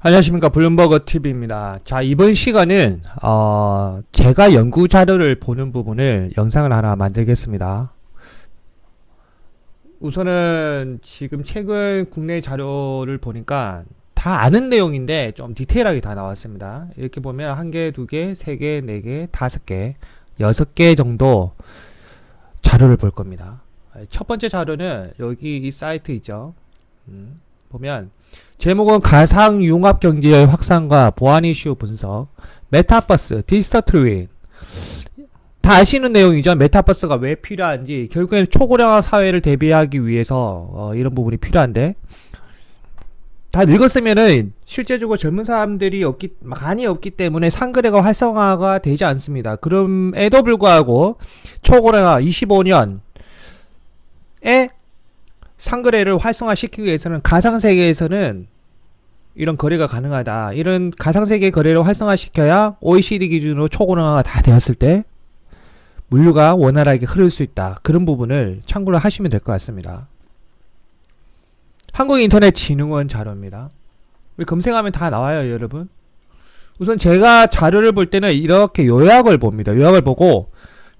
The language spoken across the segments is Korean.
안녕하십니까, 블룸버그 TV입니다. 자, 이번 시간은 제가 연구 자료를 보는 부분을 영상을 하나 만들겠습니다. 우선은 지금 최근 국내 자료를 보니까 다 아는 내용인데 좀 디테일하게 다 나왔습니다. 이렇게 보면 1개, 2개, 3개, 4개, 5개, 6개 정도 자료를 볼 겁니다. 첫 번째 자료는 여기 이 사이트 있죠. 보면 제목은 가상융합 경제의 확산과 보안 이슈 분석, 메타버스, 디지털 트윈. 다 아시는 내용이죠. 메타버스가 왜 필요한지, 결국에는 초고령화 사회를 대비하기 위해서 이런 부분이 필요한데, 다 읽었으면은 실제적으로 젊은 사람들이 많이 없기 때문에 상거래가 활성화가 되지 않습니다. 그럼에도 불구하고 초고령화 25년에 상거래를 활성화시키기 위해서는 가상세계에서는 이런 거래가 가능하다. 이런 가상세계 거래를 활성화시켜야 OECD 기준으로 초고령화가 다 되었을 때 물류가 원활하게 흐를 수 있다. 그런 부분을 참고를 하시면 될 것 같습니다. 한국인터넷진흥원 자료입니다. 검색하면 다 나와요, 여러분. 우선 제가 자료를 볼 때는 이렇게 요약을 봅니다. 요약을 보고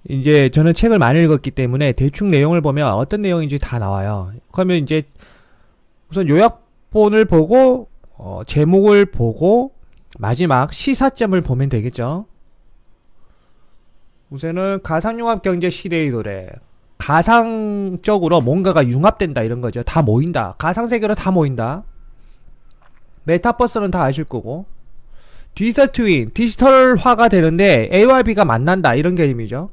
이제 저는 책을 많이 읽었기 때문에 대충 내용을 보면 어떤 내용인지 다 나와요. 그러면 이제 우선 요약본을 보고 제목을 보고 마지막 시사점을 보면 되겠죠. 우선은 가상융합 경제 시대의 도래. 가상적으로 뭔가가 융합된다 이런 거죠. 다 모인다. 가상세계로 다 모인다. 메타버스는 다 아실 거고. 디지털 트윈, 디지털화가 되는데 A와 B가 만난다 이런 개념이죠.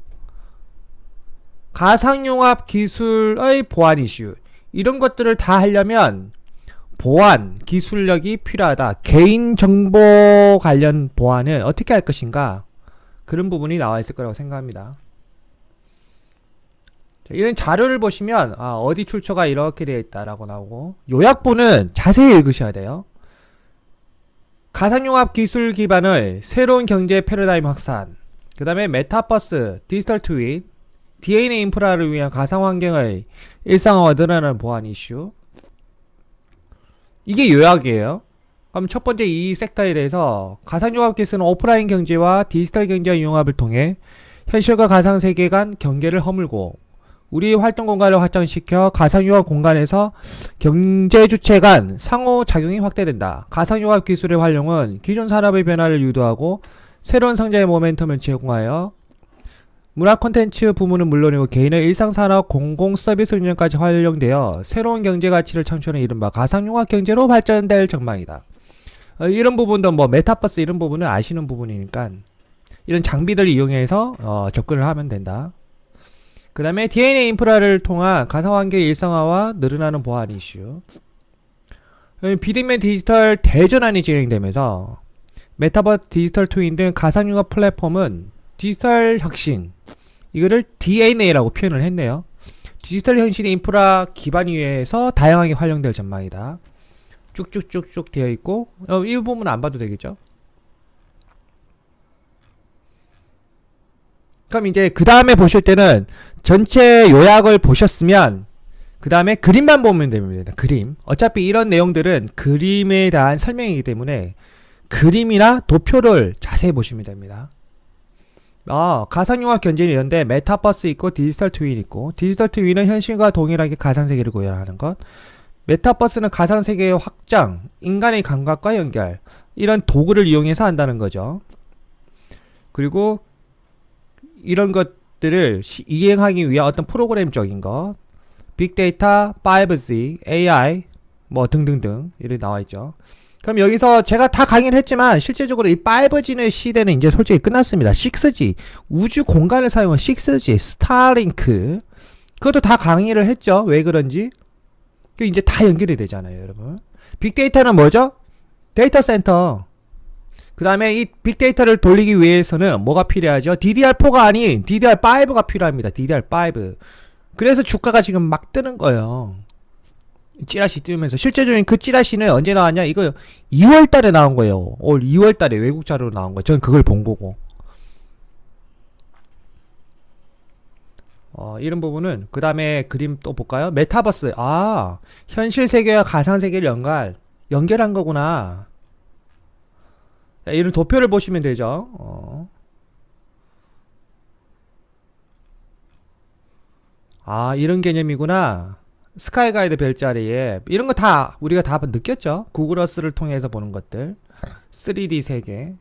가상융합 기술의 보안 이슈, 이런 것들을 다 하려면 보안 기술력이 필요하다. 개인정보 관련 보안을 어떻게 할 것인가, 그런 부분이 나와 있을 거라고 생각합니다. 이런 자료를 보시면 어디 출처가 이렇게 되어 있다라고 나오고, 요약본은 자세히 읽으셔야 돼요. 가상융합 기술 기반의 새로운 경제 패러다임 확산, 그 다음에 메타버스, 디지털 트윈, DNA 인프라를 위한 가상환경의 일상화와 늘어나는 보안 이슈. 이게 요약이에요. 그럼 첫 번째 이 섹터에 대해서 가상융합 기술은 오프라인 경제와 디지털 경제의 융합을 통해 현실과 가상세계 간 경계를 허물고 우리의 활동 공간을 확장시켜 가상융합 공간에서 경제 주체 간 상호작용이 확대된다. 가상융합 기술의 활용은 기존 산업의 변화를 유도하고 새로운 성장의 모멘텀을 제공하여 문화 콘텐츠 부문은 물론이고 개인의 일상산업 공공 서비스 운영까지 활용되어 새로운 경제 가치를 창출하는 이른바 가상융합 경제로 발전될 전망이다. 이런 부분도 메타버스 이런 부분은 아시는 부분이니까 이런 장비들을 이용해서 접근을 하면 된다. 그 다음에 DNA 인프라를 통한 가상환경의 일상화와 늘어나는 보안 이슈. 비대면 디지털 대전환이 진행되면서 메타버스, 디지털 트윈 등 가상융합 플랫폼은 디지털 혁신, 이거를 DNA라고 표현을 했네요. 디지털 혁신의 인프라 기반 위에서 다양하게 활용될 전망이다. 쭉쭉쭉쭉 되어 있고, 이 부분은 안 봐도 되겠죠. 그럼 이제 그 다음에 보실 때는 전체 요약을 보셨으면 그 다음에 그림만 보면 됩니다. 그림. 어차피 이런 내용들은 그림에 대한 설명이기 때문에 그림이나 도표를 자세히 보시면 됩니다. 가상융합 경제는 이런데 메타버스 있고 디지털 트윈 있고, 디지털 트윈은 현실과 동일하게 가상세계를 구현하는 것, 메타버스는 가상세계의 확장, 인간의 감각과 연결, 이런 도구를 이용해서 한다는 거죠. 그리고 이런 것들을 이행하기 위한 어떤 프로그램적인 것, 빅데이터, 5G, AI 등등등 이렇게 나와있죠. 그럼 여기서 제가 다 강의를 했지만 실제적으로 이 5G의 시대는 이제 솔직히 끝났습니다. 6G, 우주 공간을 사용한 6G, 스타링크, 그것도 다 강의를 했죠. 왜 그런지. 이제 다 연결이 되잖아요, 여러분. 빅데이터는 뭐죠? 데이터 센터. 그 다음에 이 빅데이터를 돌리기 위해서는 뭐가 필요하죠? DDR4가 아닌 DDR5가 필요합니다. DDR5. 그래서 주가가 지금 막 뜨는 거예요. 찌라시 띄우면서. 실제적인 그 찌라시는 언제 나왔냐? 이거 2월달에 나온 거예요. 올 2월달에 외국 자료로 나온 거예요. 저는 그걸 본 거고. 이런 부분은 그 다음에 그림 또 볼까요? 메타버스. 현실 세계와 가상 세계를 연결한 거구나. 자, 이런 도표를 보시면 되죠. 아, 이런 개념이구나. 스카이 가이드 별자리에 이런 거 다 우리가 다 느꼈죠. 구글 어스를 통해서 보는 것들. 3D 세계.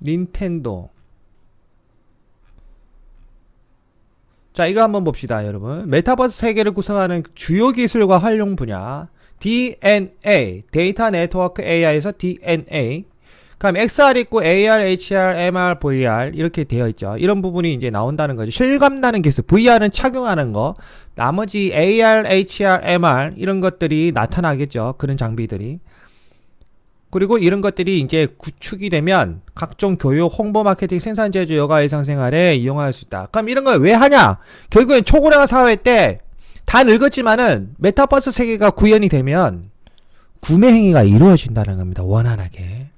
닌텐도. 자, 이거 한번 봅시다, 여러분. 메타버스 세계를 구성하는 주요 기술과 활용 분야. DNA, 데이터 네트워크 AI에서 DNA. 그럼 XR 있고 AR, HR, MR, VR 이렇게 되어 있죠. 이런 부분이 이제 나온다는 거죠. 실감나는 기술. VR은 착용하는 거. 나머지 AR, HR, MR 이런 것들이 나타나겠죠. 그런 장비들이. 그리고 이런 것들이 이제 구축이 되면 각종 교육, 홍보, 마케팅, 생산, 제조, 여가, 일상생활에 이용할 수 있다. 그럼 이런 걸 왜 하냐? 결국엔 초고령 사회 때 다 늙었지만은 메타버스 세계가 구현이 되면 구매 행위가 이루어진다는 겁니다. 원활하게.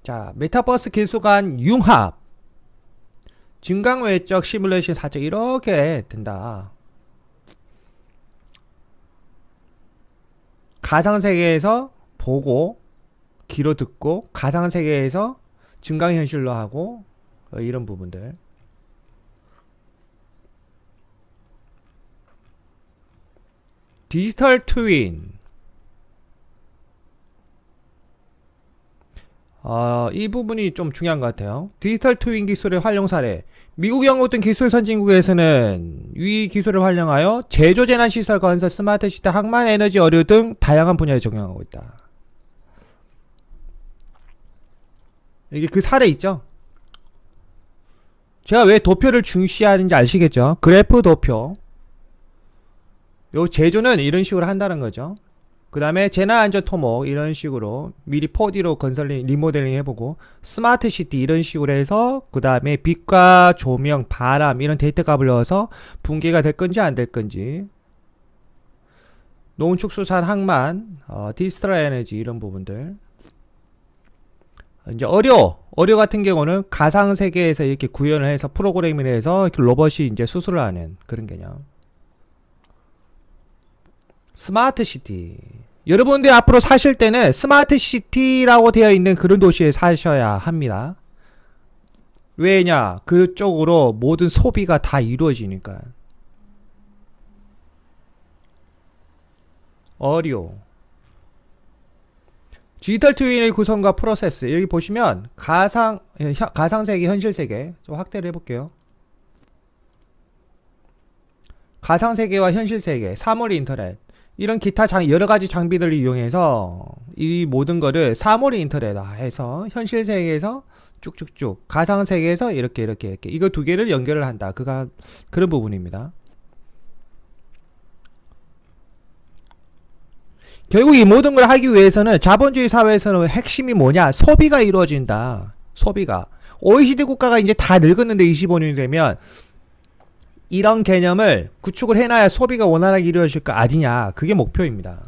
자, 메타버스 기술 간 융합, 증강외적 시뮬레이션 사적 이렇게 된다. 가상세계에서 보고 귀로 듣고 가상세계에서 증강현실로 하고 이런 부분들. 디지털 트윈. 이 부분이 좀 중요한 것 같아요. 디지털 트윈 기술의 활용 사례. 미국, 영국 등 기술 선진국에서는 이 기술을 활용하여 제조, 재난 시설 건설, 스마트 시대, 항만, 에너지, 의료 등 다양한 분야에 적용하고 있다. 이게 그 사례 있죠? 제가 왜 도표를 중시하는지 아시겠죠? 그래프 도표. 요 제조는 이런 식으로 한다는 거죠. 그 다음에 재난안전 토목 이런 식으로 미리 4D로 건설 리모델링 해보고 스마트 시티 이런 식으로 해서 그 다음에 빛과 조명, 바람 이런 데이터 값을 넣어서 붕괴가 될 건지 안 될 건지, 농축수산, 항만, 디지털 에너지 이런 부분들. 이제 의료 같은 경우는 가상 세계에서 이렇게 구현을 해서 프로그래밍을 해서 로봇이 이제 수술을 하는 그런 개념. 스마트 시티. 여러분들이 앞으로 사실 때는 스마트 시티라고 되어 있는 그런 도시에 사셔야 합니다. 왜냐? 그쪽으로 모든 소비가 다 이루어지니까. 어료. 디지털 트윈의 구성과 프로세스. 여기 보시면 가상세계, 현실세계 좀 확대를 해볼게요. 가상세계와 현실세계, 사물 인터넷 이런 기타 여러가지 장비들을 이용해서 이 모든 거를 사물 인터넷 해서 현실세계에서 쭉쭉쭉 가상세계에서 이렇게 이거 두 개를 연결을 한다. 그런 부분입니다. 결국 이 모든 걸 하기 위해서는 자본주의 사회에서는 핵심이 뭐냐? 소비가 이루어진다. 소비가. OECD 국가가 이제 다 늙었는데 25년이 되면 이런 개념을 구축을 해놔야 소비가 원활하게 이루어질 거 아니냐. 그게 목표입니다.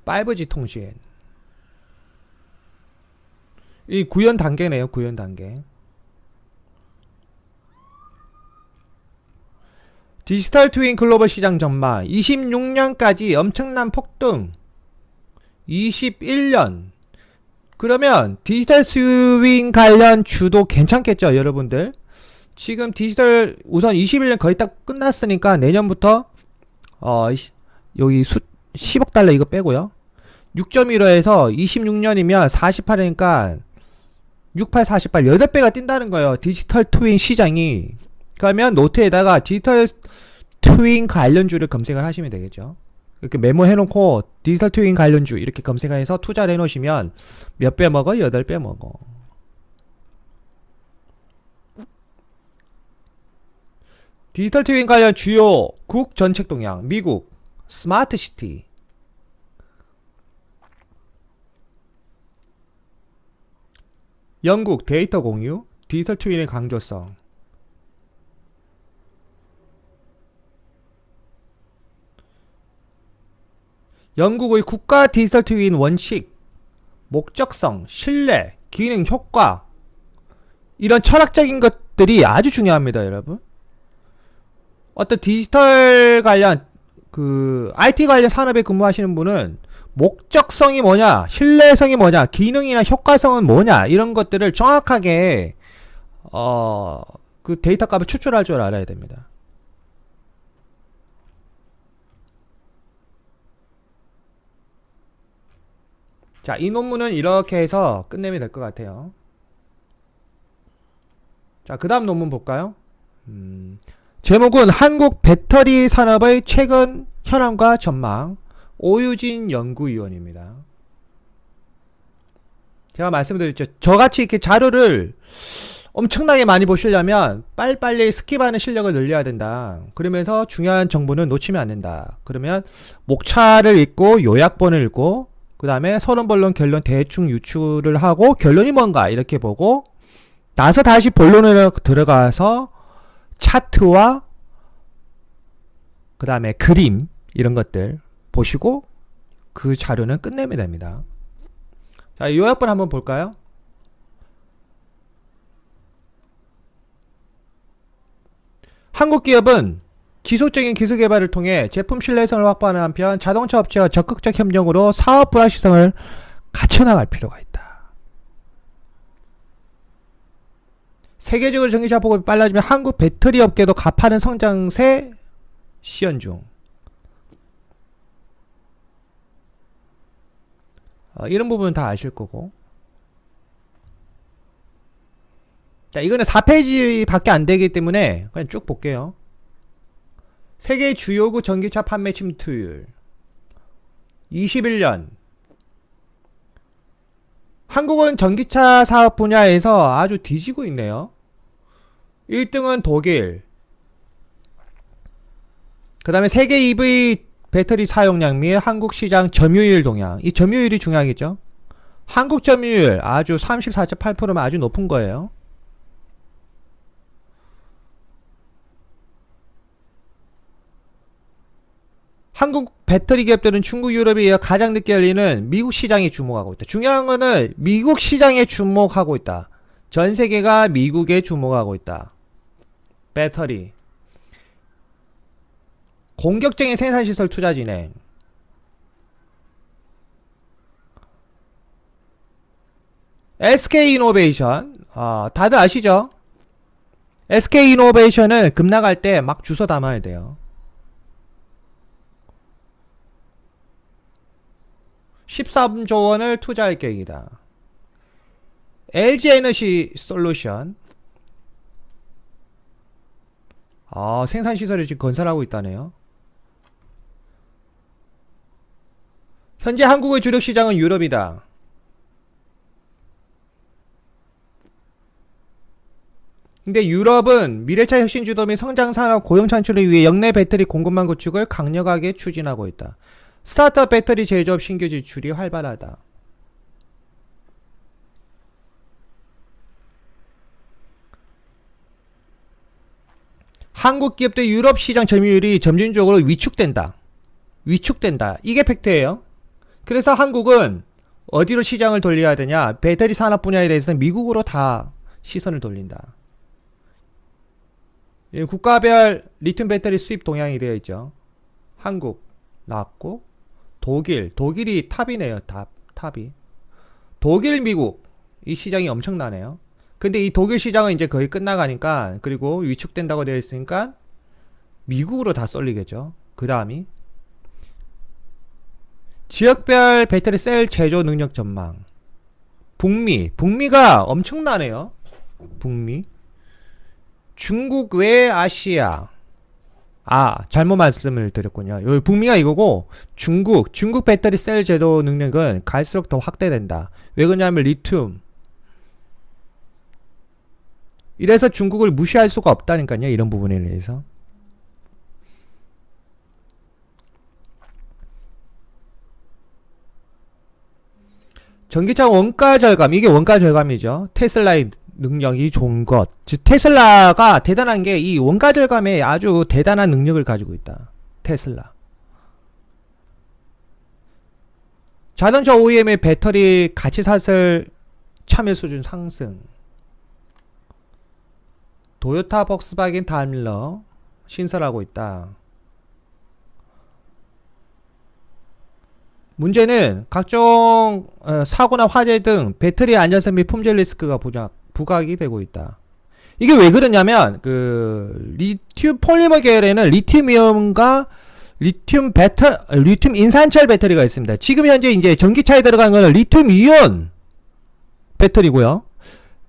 5G 통신. 이 구현 단계네요. 구현 단계. 디지털 트윈 글로벌 시장 전망. 26년까지 엄청난 폭등. 21년. 그러면 디지털 트윈 관련 주도 괜찮겠죠, 여러분들? 지금 디지털 우선 21년 거의 딱 끝났으니까 내년부터 여기 10억 달러 이거 빼고요. 6.15에서 26년이면 48이니까 68, 48, 8배가 뛴다는 거예요. 디지털 트윈 시장이. 그러면 노트에다가 디지털 트윈 관련주를 검색을 하시면 되겠죠. 이렇게 메모해놓고 디지털 트윈 관련주 이렇게 검색해서 투자를 해놓으시면 몇 배 먹어? 8배 먹어. 디지털 트윈 관련 주요 국 정책 동향. 미국 스마트 시티. 영국 데이터 공유, 디지털 트윈의 강조성. 영국의 국가 디지털 트윈 원칙, 목적성, 신뢰, 기능, 효과 이런 철학적인 것 것들이 아주 중요합니다, 여러분. 어떤 디지털 관련 IT 관련 산업에 근무하시는 분은 목적성이 뭐냐, 신뢰성이 뭐냐, 기능이나 효과성은 뭐냐, 이런 것들을 정확하게 그 데이터 값을 추출할 줄 알아야 됩니다. 자, 이 논문은 이렇게 해서 끝내면 될 것 같아요. 자, 그 다음 논문 볼까요? 제목은 한국 배터리 산업의 최근 현황과 전망, 오유진 연구위원입니다. 제가 말씀드렸죠. 저같이 이렇게 자료를 엄청나게 많이 보시려면 빨리빨리 스킵하는 실력을 늘려야 된다. 그러면서 중요한 정보는 놓치면 안 된다. 그러면 목차를 읽고 요약본을 읽고 그 다음에 서론, 본론, 결론 대충 유추를 하고 결론이 뭔가 이렇게 보고 나서 다시 본론으로 들어가서 차트와 그 다음에 그림 이런 것들 보시고 그 자료는 끝내면 됩니다. 자, 요약본 한번 볼까요? 한국 기업은 지속적인 기술 개발을 통해 제품 신뢰성을 확보하는 한편 자동차 업체와 적극적 협력으로 사업 불확실성을 갖춰나갈 필요가 있다. 세계적으로 전기차 보급이 빨라지면 한국 배터리 업계도 가파른 성장세 시연 중. 이런 부분은 다 아실 거고. 자, 이거는 4페이지밖에 안 되기 때문에 그냥 쭉 볼게요. 세계 주요국 전기차 판매 침투율 21년. 한국은 전기차 사업 분야에서 아주 뒤지고 있네요. 1등은 독일. 그 다음에 세계 EV 배터리 사용량 및 한국 시장 점유율 동향. 이 점유율이 중요하겠죠. 한국 점유율 아주 34.8%면 아주 높은 거예요. 한국 배터리 기업들은 중국, 유럽에 이어 가장 늦게 열리는 미국 시장에 주목하고 있다. 중요한 거는 미국 시장에 주목하고 있다. 전 세계가 미국에 주목하고 있다. 배터리. 공격적인 생산시설 투자 진행. SK이노베이션. 다들 아시죠? SK이노베이션은 급락할 때 막 주워 담아야 돼요. 13조 원을 투자할 계획이다. LG에너지 솔루션. 생산시설을 지금 건설하고 있다네요. 현재 한국의 주력 시장은 유럽이다. 근데 유럽은 미래차 혁신 주도 및 성장산업 고용 창출을 위해 역내 배터리 공급망 구축을 강력하게 추진하고 있다. 스타트업 배터리 제조업 신규 지출이 활발하다. 한국 기업들 유럽 시장 점유율이 점진적으로 위축된다. 이게 팩트예요. 그래서 한국은 어디로 시장을 돌려야 되냐? 배터리 산업 분야에 대해서는 미국으로 다 시선을 돌린다. 국가별 리튬 배터리 수입 동향이 되어 있죠. 한국 나왔고 독일이 탑이네요. 탑이. 독일, 미국 이 시장이 엄청나네요. 근데 이 독일 시장은 이제 거의 끝나가니까, 그리고 위축된다고 되어 있으니까 미국으로 다 쏠리겠죠. 그 다음이 지역별 배터리 셀 제조 능력 전망. 북미가 엄청나네요. 북미. 중국 외 아시아. 잘못 말씀을 드렸군요. 여기 북미가 이거고, 중국 배터리 셀 제조 능력은 갈수록 더 확대된다. 왜 그러냐면 리튬. 이래서 중국을 무시할 수가 없다니까요. 이런 부분에 대해서. 전기차 원가 절감. 이게 원가 절감이죠. 테슬라의 능력이 좋은 것. 즉 테슬라가 대단한 게 이 원가 절감에 아주 대단한 능력을 가지고 있다. 테슬라. 자동차 OEM의 배터리 가치 사슬 참여 수준 상승. 도요타, 폭스바겐, 다임러 신설하고 있다. 문제는 각종 사고나 화재 등 배터리 안전성 및 품질 리스크가 부각이 되고 있다. 이게 왜 그러냐면 리튬 폴리머 계열에는 리튬이온과 리튬 인산철 배터리가 있습니다. 지금 현재 이제 전기차에 들어간 거는 리튬 이온 배터리고요.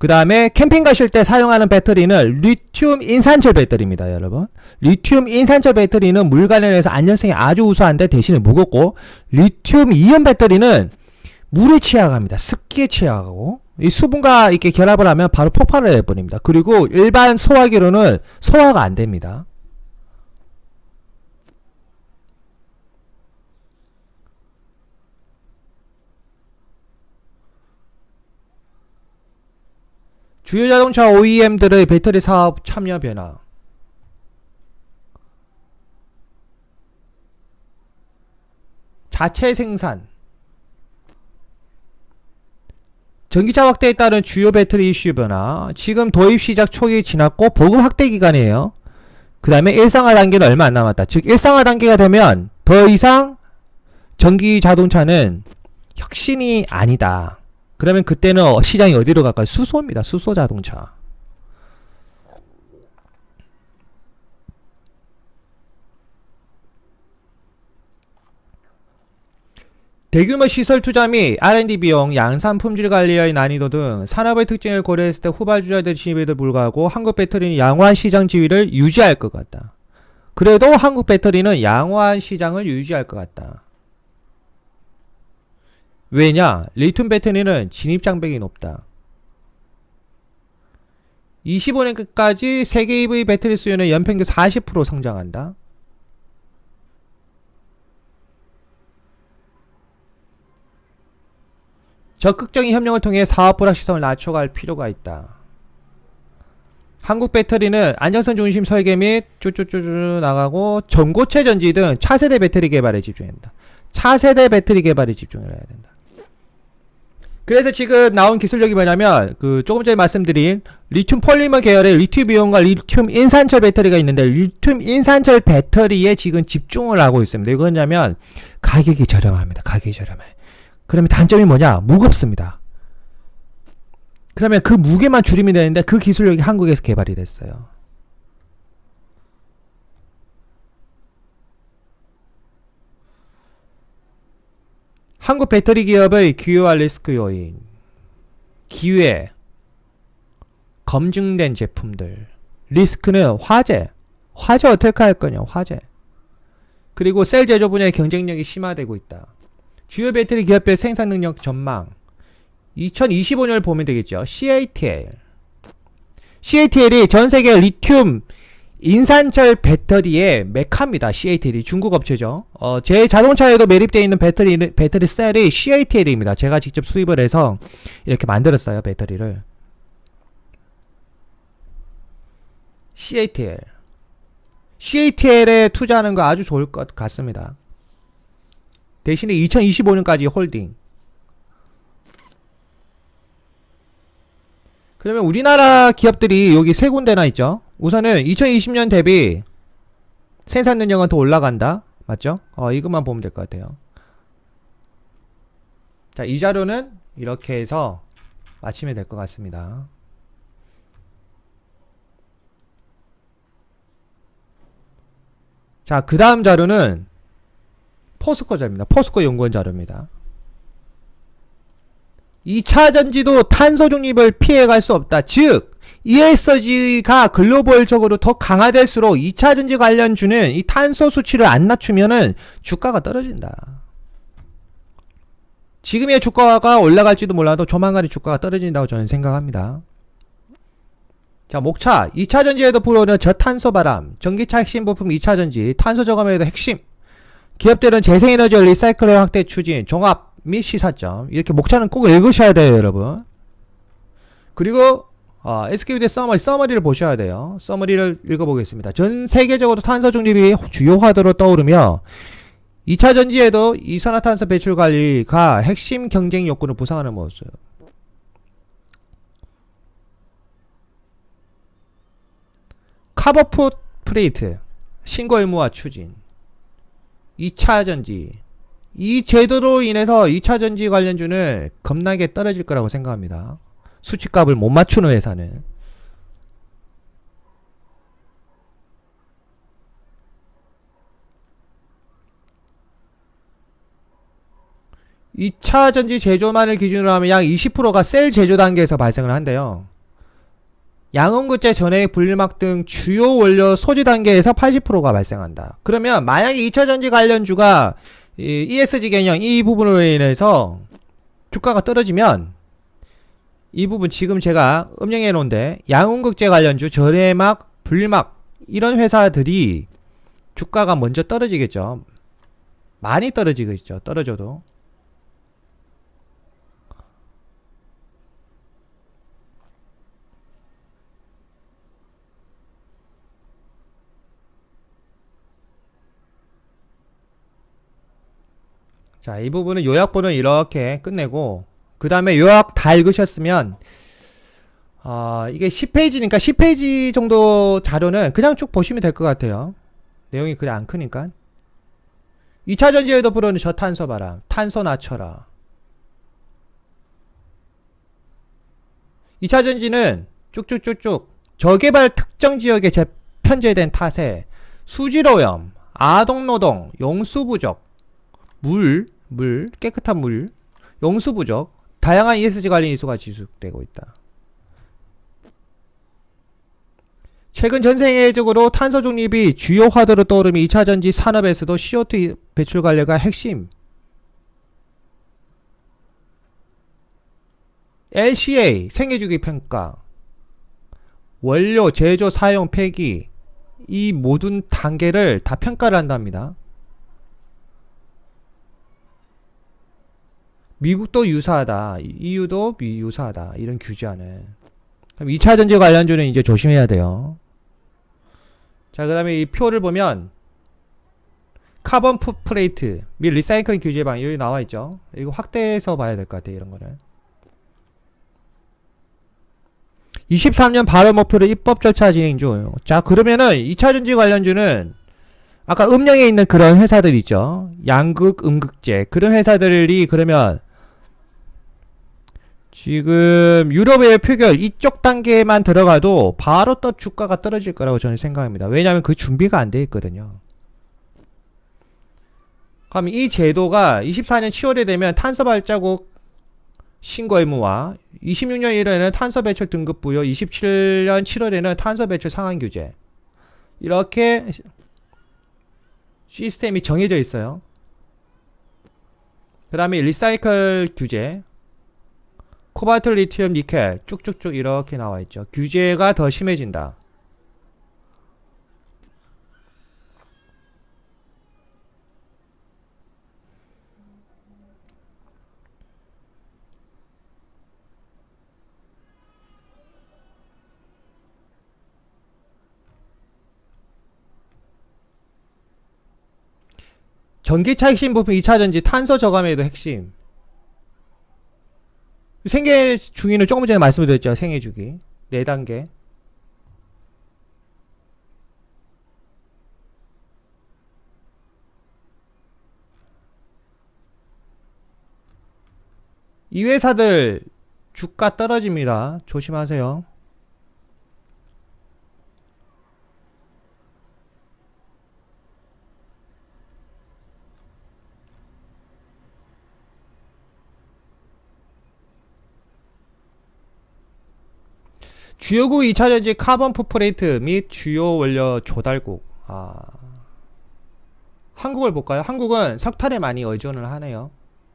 그 다음에 캠핑 가실 때 사용하는 배터리는 리튬 인산철 배터리입니다, 여러분. 리튬 인산철 배터리는 물 관련해서 안전성이 아주 우수한데 대신에 무겁고, 리튬 이온 배터리는 물에 취약합니다. 습기에 취약하고, 이 수분과 이렇게 결합을 하면 바로 폭발을 해버립니다. 그리고 일반 소화기로는 소화가 안 됩니다. 주요 자동차 OEM들의 배터리 사업 참여 변화. 자체 생산. 전기차 확대에 따른 주요 배터리 이슈 변화. 지금 도입 시작 초기 지났고 보급 확대 기간이에요. 그 다음에 일상화 단계는 얼마 안 남았다. 즉 일상화 단계가 되면 더 이상 전기 자동차는 혁신이 아니다. 그러면 그때는 시장이 어디로 갈까요? 수소입니다. 수소 자동차. 대규모 시설 투자 및 R&D 비용, 양산 품질 관리의 난이도 등 산업의 특징을 고려했을 때 후발주자들 진입에도 불구하고 한국 배터리는 양호한 시장 지위를 유지할 것 같다. 그래도 한국 배터리는 양호한 시장을 유지할 것 같다. 왜냐? 리튬 배터리는 진입 장벽이 높다. 25년 끝까지 세계 EV 배터리 수요는 연평균 40% 성장한다. 적극적인 협력을 통해 사업 불확실성을 낮춰갈 필요가 있다. 한국 배터리는 안정성 중심 설계 및 쭈쭈쭈쭈 나가고 전고체 전지 등 차세대 배터리 개발에 집중한다. 차세대 배터리 개발에 집중을 해야 된다. 그래서 지금 나온 기술력이 뭐냐면 조금 전에 말씀드린 리튬 폴리머 계열의 리튬 이온과 리튬 인산철 배터리가 있는데 리튬 인산철 배터리에 지금 집중을 하고 있습니다. 이거 뭐냐면 가격이 저렴합니다. 가격이 저렴해. 그러면 단점이 뭐냐? 무겁습니다. 그러면 그 무게만 줄이면 되는데 그 기술력이 한국에서 개발이 됐어요. 한국 배터리 기업의 기회와 리스크 요인. 기회. 검증된 제품들. 리스크는 화재. 화재 어떻게 할 거냐? 화재. 그리고 셀 제조 분야의 경쟁력이 심화되고 있다. 주요 배터리 기업별 생산 능력 전망. 2025년을 보면 되겠죠. CATL. CATL이 전 세계 리튬 인산철 배터리의 메카입니다. CATL이 중국 업체죠. 제 자동차에도 매립되어 있는 배터리 셀이 CATL입니다. 제가 직접 수입을 해서 이렇게 만들었어요. 배터리를. CATL. CATL에 투자하는 거 아주 좋을 것 같습니다. 대신에 2025년까지 홀딩. 그러면 우리나라 기업들이 여기 세 군데나 있죠. 우선은 2020년 대비 생산 능력은 더 올라간다. 맞죠? 이것만 보면 될 것 같아요. 자, 이 자료는 이렇게 해서 마치면 될 것 같습니다. 자, 그 다음 자료는 포스코 자료입니다. 포스코 연구원 자료입니다. 2차 전지도 탄소 중립을 피해갈 수 없다. 즉, ESG가 글로벌적으로 더 강화될수록 2차 전지 관련주는 이 탄소 수치를 안 낮추면은 주가가 떨어진다. 지금의 주가가 올라갈지도 몰라도 조만간에 주가가 떨어진다고 저는 생각합니다. 자, 목차. 2차 전지에도 불어오는 저탄소 바람, 전기차 핵심 부품 2차 전지, 탄소 저감에도 핵심. 기업들은 재생에너지 리사이클 확대 추진, 종합 및 시사점. 이렇게 목차는 꼭 읽으셔야 돼요, 여러분. 그리고 SKU대 서머리를 보셔야 돼요. 서머리를 읽어보겠습니다. 전 세계적으로 탄소 중립이 주요 화두로 떠오르며 2차 전지에도 이산화탄소 배출 관리가 핵심 경쟁 요건을 부상하는 모습. 카버풋 프레이트 신고 의무화 추진, 2차 전지, 이 제도로 인해서 2차 전지 관련주는 겁나게 떨어질 거라고 생각합니다. 수치값을 못 맞추는 회사는. 2차 전지 제조만을 기준으로 하면 약 20%가 셀 제조 단계에서 발생을 한대요. 양은구재, 전해액, 분리막 등 주요 원료 소지 단계에서 80%가 발생한다. 그러면 만약에 2차 전지 관련주가 ESG 개념 이 부분으로 인해서 주가가 떨어지면 이 부분 지금 제가 음영해 놓은데 양은극재 관련주, 전해막, 분리막 이런 회사들이 주가가 먼저 떨어지겠죠. 많이 떨어지겠죠. 떨어져도. 자, 이 부분은 요약본은 이렇게 끝내고 그 다음에 요약 다 읽으셨으면 이게 10페이지니까 10페이지 정도 자료는 그냥 쭉 보시면 될 것 같아요. 내용이 그리 안 크니까. 2차 전지에도 불어는 저탄소 바람, 탄소 낮춰라. 2차 전지는 쭉쭉쭉쭉 저개발 특정 지역에 편제된 탓에 수질오염, 아동노동, 용수 부족, 깨끗한 물, 용수 부족, 다양한 ESG 관련 이슈가 지속되고 있다. 최근 전 세계적으로 탄소 중립이 주요 화두로 떠오르며 2차 전지 산업에서도 CO2 배출 관리가 핵심. LCA 생애주기 평가, 원료 제조 사용 폐기 이 모든 단계를 다 평가를 한답니다. 미국도 유사하다, EU도 유사하다 이런 규제하는. 그럼 2차 전지 관련주는 이제 조심해야 돼요. 자, 그 다음에 이 표를 보면 카본 풋프레이트 및 리사이클 규제 방안 여기 나와있죠. 이거 확대해서 봐야 될 것 같아요. 이런 거는 23년 발효 목표로 입법 절차 진행 중. 자, 그러면은 2차 전지 관련주는 아까 음영에 있는 그런 회사들 있죠. 양극, 음극재 그런 회사들이 그러면 지금 유럽의 표결 이쪽 단계만 들어가도 바로 또 주가가 떨어질 거라고 저는 생각합니다. 왜냐하면 그 준비가 안 돼 있거든요. 그럼 이 제도가 24년 7월에 되면 탄소 발자국 신고 의무화, 26년 1월에는 탄소 배출 등급 부여, 27년 7월에는 탄소 배출 상한 규제. 이렇게 시스템이 정해져 있어요. 그 다음에 리사이클 규제, 코발트, 리튬, 니켈 쭉쭉쭉 이렇게 나와 있죠. 규제가 더 심해진다. 전기차 핵심 부품 2차 전지 탄소 저감에도 핵심. 생애 주기는 조금 전에 말씀드렸죠. 생애 주기 4단계. 이 회사들 주가 떨어집니다. 조심하세요. 주요국 2차전지 카본 풋프레이트 및 주요 원료 조달국. 한국을 볼까요? 한국은 석탄에 많이 의존을 하네요.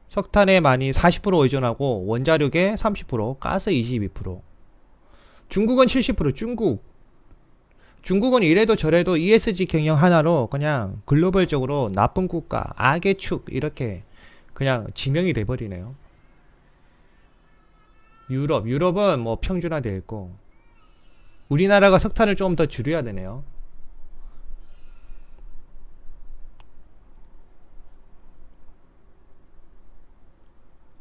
석탄에 많이 40% 의존하고 원자력에 30%, 가스 22%. 중국은 70%. 중국은 이래도 저래도 ESG 경영 하나로 그냥 글로벌적으로 나쁜 국가, 악의 축 이렇게 그냥 지명이 돼버리네요. 유럽은 뭐 평준화되어 있고 우리나라가 석탄을 좀 더 줄여야 되네요.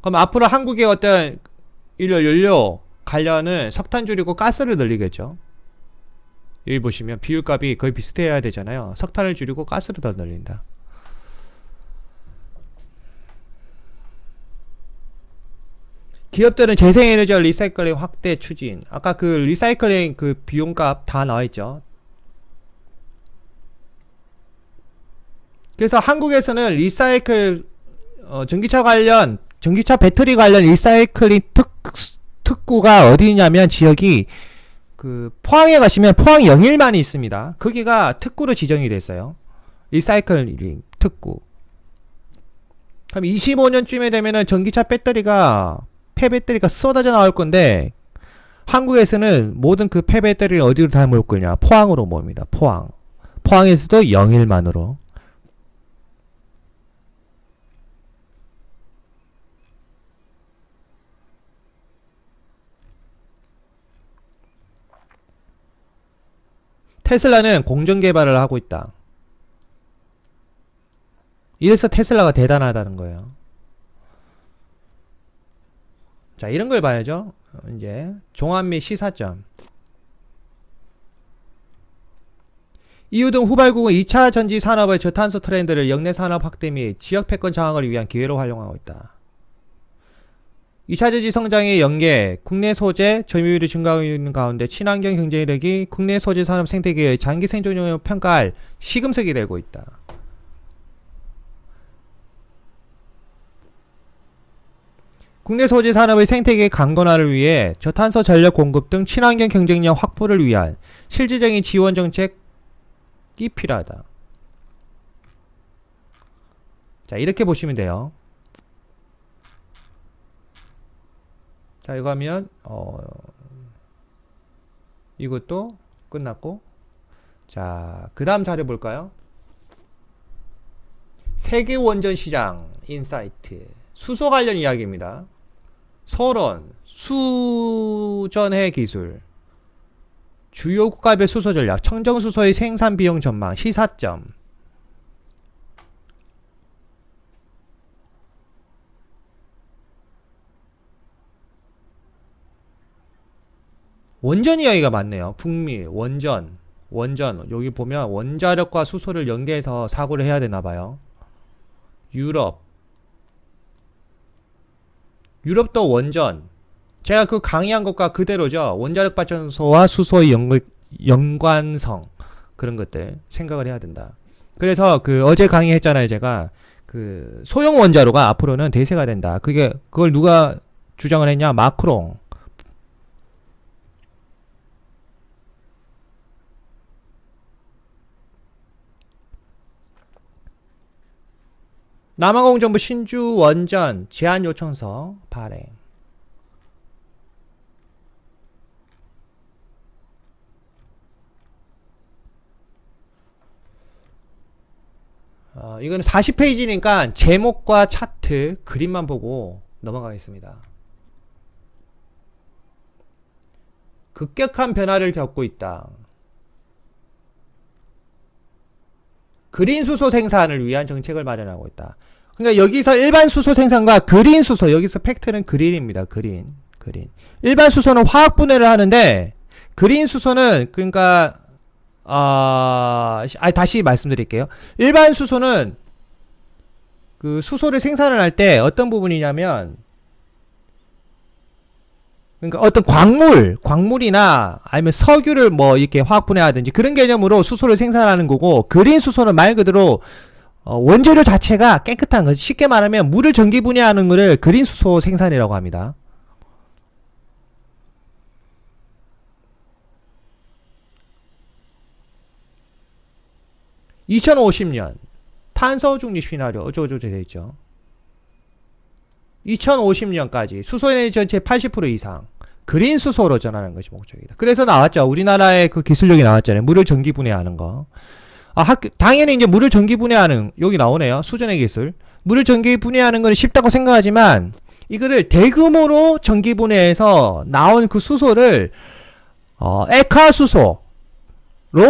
그럼 앞으로 한국의 어떤 연료 관련은 석탄 줄이고 가스를 늘리겠죠. 여기 보시면 비율값이 거의 비슷해야 되잖아요. 석탄을 줄이고 가스를 더 늘린다. 기업들은 재생에너지와 리사이클링 확대 추진. 아까 그 리사이클링 그 비용값 다 나와있죠. 그래서 한국에서는 리사이클 전기차 배터리 관련 리사이클링 특구가 어디냐면 지역이 그 포항에 가시면 포항 영일만이 있습니다. 거기가 특구로 지정이 됐어요. 리사이클링 특구. 그럼 25년쯤에 되면은 전기차 폐배터리가 쏟아져 나올 건데, 한국에서는 모든 그 폐배터리를 어디로 다 모을 거냐? 포항으로 모읍니다. 포항에서도 영일만으로. 테슬라는 공정 개발을 하고 있다. 이래서 테슬라가 대단하다는 거예요. 자, 이런 걸 봐야죠. 이제 종합 및 시사점. EU 등 후발국은 2차 전지 산업의 저탄소 트렌드를 역내 산업 확대 및 지역 패권 장악을 위한 기회로 활용하고 있다. 2차 전지 성장의 연계, 국내 소재 점유율이 증가하고 있는 가운데 친환경 경쟁력이 국내 소재 산업 생태계의 장기 생존력을 평가할 시금석이 되고 있다. 국내 소재 산업의 생태계 강건화를 위해 저탄소 전력 공급 등 친환경 경쟁력 확보를 위한 실질적인 지원 정책이 필요하다. 자, 이렇게 보시면 돼요. 자, 이거 하면 이것도 끝났고, 자, 그 다음 자료 볼까요? 세계 원전 시장 인사이트. 수소 관련 이야기입니다. 서론, 수전해 기술, 주요 국가별 수소 전략, 청정수소의 생산 비용 전망, 시사점. 원전 이야기가 많네요. 북미, 원전. 여기 보면 원자력과 수소를 연계해서 사고를 해야 되나봐요. 유럽도 원전. 제가 그 강의한 것과 그대로죠. 원자력 발전소와 수소의 연관성. 그런 것들 생각을 해야 된다. 그래서 그 어제 강의했잖아요. 제가 그 소형 원자로가 앞으로는 대세가 된다. 그걸 누가 주장을 했냐? 마크롱. 남아공정부 신주 원전 제한 요청서 발행. 이거는 40페이지니까 제목과 차트, 그림만 보고 넘어가겠습니다. 급격한 변화를 겪고 있다. 그린 수소 생산을 위한 정책을 마련하고 있다. 그러니까 여기서 일반 수소 생산과 그린 수소, 여기서 팩트는 그린입니다. 그린. 일반 수소는 화학 분해를 하는데, 그린 수소는 그러니까 다시 말씀드릴게요. 일반 수소는 그 수소를 생산을 할 때 어떤 부분이냐면, 그러니까 어떤 광물이나 아니면 석유를 뭐 이렇게 화학 분해하든지 그런 개념으로 수소를 생산하는 거고, 그린 수소는 말 그대로 원재료 자체가 깨끗한 거. 쉽게 말하면 물을 전기 분해하는 거를 그린 수소 생산이라고 합니다. (2050년) 탄소 중립 시나리오 어쩌고저쩌고 되어 있죠. 2050년까지 수소에너지 전체 80% 이상 그린 수소로 전하는 것이 목적이다. 그래서 나왔죠. 우리나라의 그 기술력이 나왔잖아요. 물을 전기 분해하는 거. 당연히 이제 물을 전기 분해하는, 여기 나오네요. 수전의 기술. 물을 전기 분해하는 건 쉽다고 생각하지만, 이거를 대규모로 전기 분해해서 나온 그 수소를, 액화수소로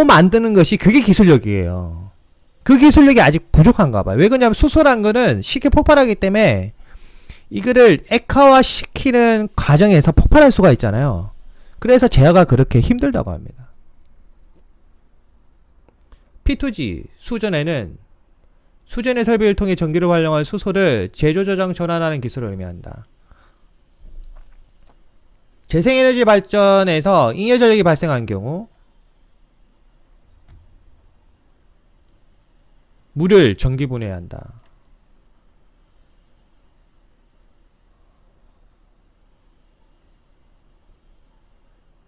만드는 것이 그게 기술력이에요. 그 기술력이 아직 부족한가 봐요. 왜 그러냐면 수소란 거는 쉽게 폭발하기 때문에 이거를 액화화 시키는 과정에서 폭발할 수가 있잖아요. 그래서 제어가 그렇게 힘들다고 합니다. P2G 수전에는 수전의 설비를 통해 전기를 활용한 수소를 제조 저장 전환하는 기술을 의미한다. 재생에너지 발전에서 잉여 전력이 발생한 경우 물을 전기 분해해야 한다.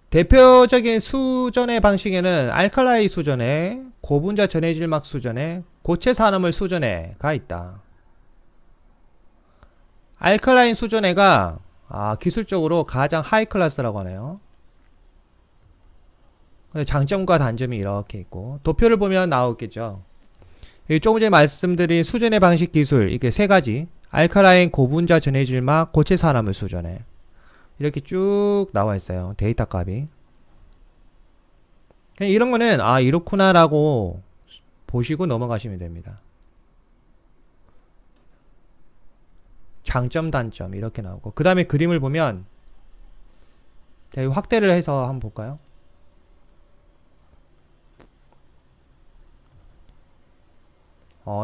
대표적인 수전의 방식에는 알칼라이 수전에, 고분자 전해질막 수전에, 고체 산화물 수전에가 있다. 알칼라인 수전해가 기술적으로 가장 하이 클래스라고 하네요. 장점과 단점이 이렇게 있고, 도표를 보면 나오겠죠. 조금 전에 말씀드린 수전의 방식 기술, 이게 세 가지. 알칼라인, 고분자 전해질막, 고체 산화물 수전해. 이렇게 쭉 나와 있어요. 데이터 값이. 그냥 이런 거는 이렇구나 라고 보시고 넘어가시면 됩니다. 장점, 단점 이렇게 나오고, 그 다음에 그림을 보면 확대를 해서 한번 볼까요?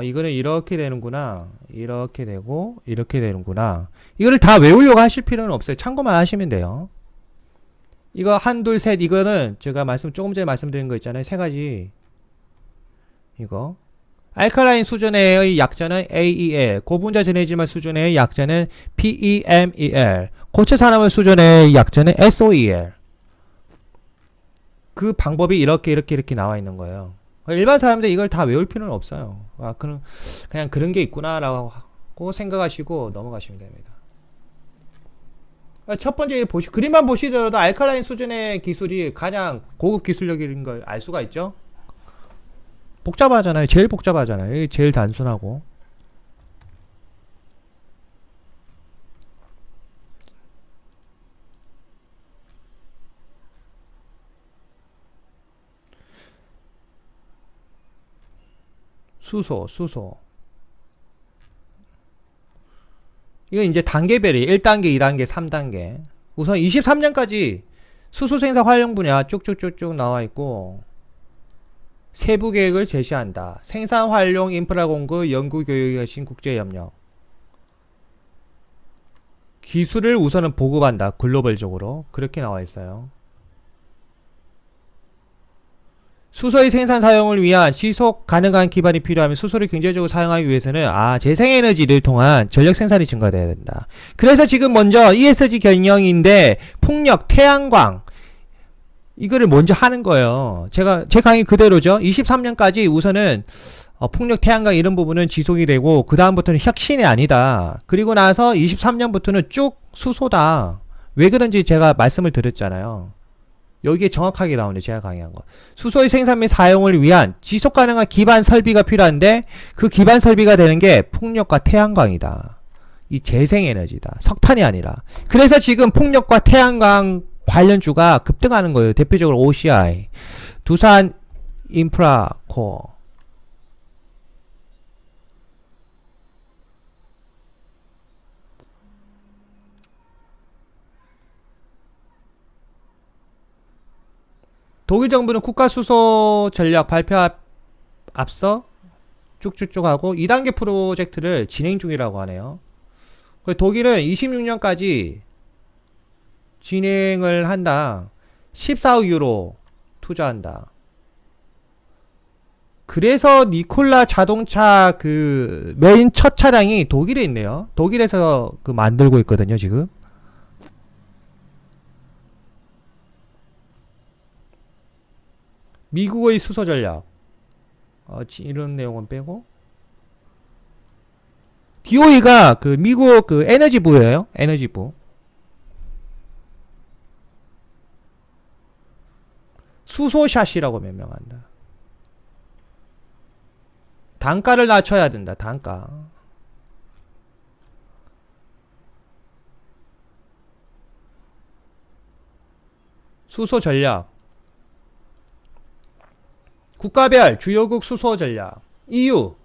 이거는 이렇게 되는구나, 이렇게 되고 이렇게 되는구나. 이거를 다 외우려고 하실 필요는 없어요. 참고만 하시면 돼요. 이거 한둘 셋, 이거는 제가 조금 전에 말씀드린 거 있잖아요. 세 가지. 이거 알칼라인 수전해의 약자는 AEL, 고분자 전해질막 수전해의 약자는 PEMEL, 고체 산화물 수전해의 약자는 SOEL. 그 방법이 이렇게 나와 있는 거예요. 일반 사람들 이걸 다 외울 필요는 없어요. 그냥 그런 게 있구나라고 생각하시고 넘어가시면 됩니다. 첫 번째 그림만 보시더라도 알칼라인 수준의 기술이 가장 고급 기술력인 걸 알 수가 있죠. 복잡하잖아요. 제일 복잡하잖아요. 이게 제일 단순하고. 수소. 이건 이제 단계별이 1단계, 2단계, 3단계. 우선 23년까지 수소 생산 활용 분야 쭉쭉쭉쭉 나와 있고, 세부 계획을 제시한다. 생산 활용 인프라 공급 연구 교육의核心 국제 협력. 기술을 우선은 보급한다. 글로벌적으로. 그렇게 나와 있어요. 수소의 생산 사용을 위한 지속 가능한 기반이 필요하면 수소를 경제적으로 사용하기 위해서는 재생에너지를 통한 전력 생산이 증가돼야 된다. 그래서 지금 먼저 ESG 경영인데 풍력, 태양광 이거를 먼저 하는 거예요. 제 강의 그대로죠. 23년까지 우선은 풍력, 태양광 이런 부분은 지속이 되고 그 다음부터는 혁신이 아니다. 그리고 나서 23년부터는 쭉 수소다. 왜 그런지 제가 말씀을 드렸잖아요. 여기에 정확하게 나오네. 제가 강의한 거. 수소의 생산 및 사용을 위한 지속 가능한 기반 설비가 필요한데 그 기반 설비가 되는 게 풍력과 태양광이다. 이 재생에너지다. 석탄이 아니라. 그래서 지금 풍력과 태양광 관련주가 급등하는 거예요. 대표적으로 OCI, 두산 인프라코어. 독일 정부는 국가 수소 전략 발표 앞서 쭉쭉쭉 하고 2단계 프로젝트를 진행 중이라고 하네요. 독일은 26년까지 진행을 한다. 14억 유로 투자한다. 그래서 니콜라 자동차 그 메인 첫 차량이 독일에 있네요. 독일에서 만들고 있거든요, 지금. 미국의 수소 전략. 이런 내용은 빼고. DOE가 미국 에너지부예요. 에너지부. 수소샷이라고 명명한다. 단가를 낮춰야 된다. 단가. 수소 전략. 국가별 주요국 수소 전략. EU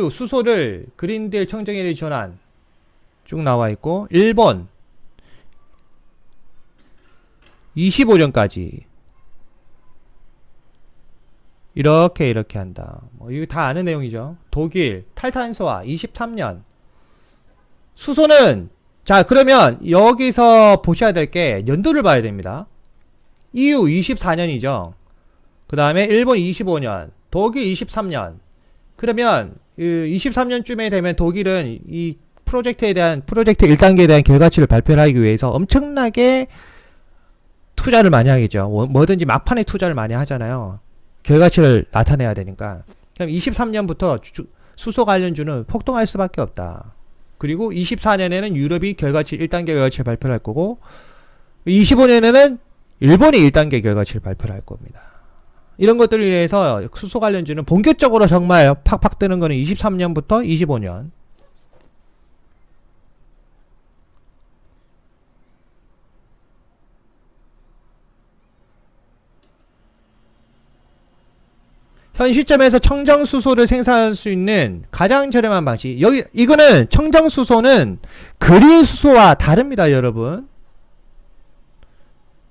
수소를 그린딜 청정에너지 전환 쭉 나와 있고, 일본 25년까지 이렇게 한다. 뭐 이거 다 아는 내용이죠. 독일 탈탄소화 23년. 수소는 자 그러면 여기서 보셔야 될 게 연도를 봐야 됩니다. EU 24년이죠. 그 다음에 일본 25년, 독일 23년. 그러면 23년쯤에 되면 독일은 이 프로젝트 1단계에 대한 결과치를 발표를 하기 위해서 엄청나게 투자를 많이 하겠죠. 뭐든지 막판에 투자를 많이 하잖아요. 결과치를 나타내야 되니까. 그럼 23년부터 수소 관련주는 폭등할 수밖에 없다. 그리고 24년에는 유럽이 1단계 결과치를 발표를 할 거고 25년에는 일본이 1단계 결과치를 발표를 할 겁니다. 이런 것들을 위해서 수소 관련주는 본격적으로 정말 팍팍 뜨는 거는 23년부터 25년. 현 시점에서 청정수소를 생산할 수 있는 가장 저렴한 방식. 이거는 청정수소는 그린수소와 다릅니다, 여러분.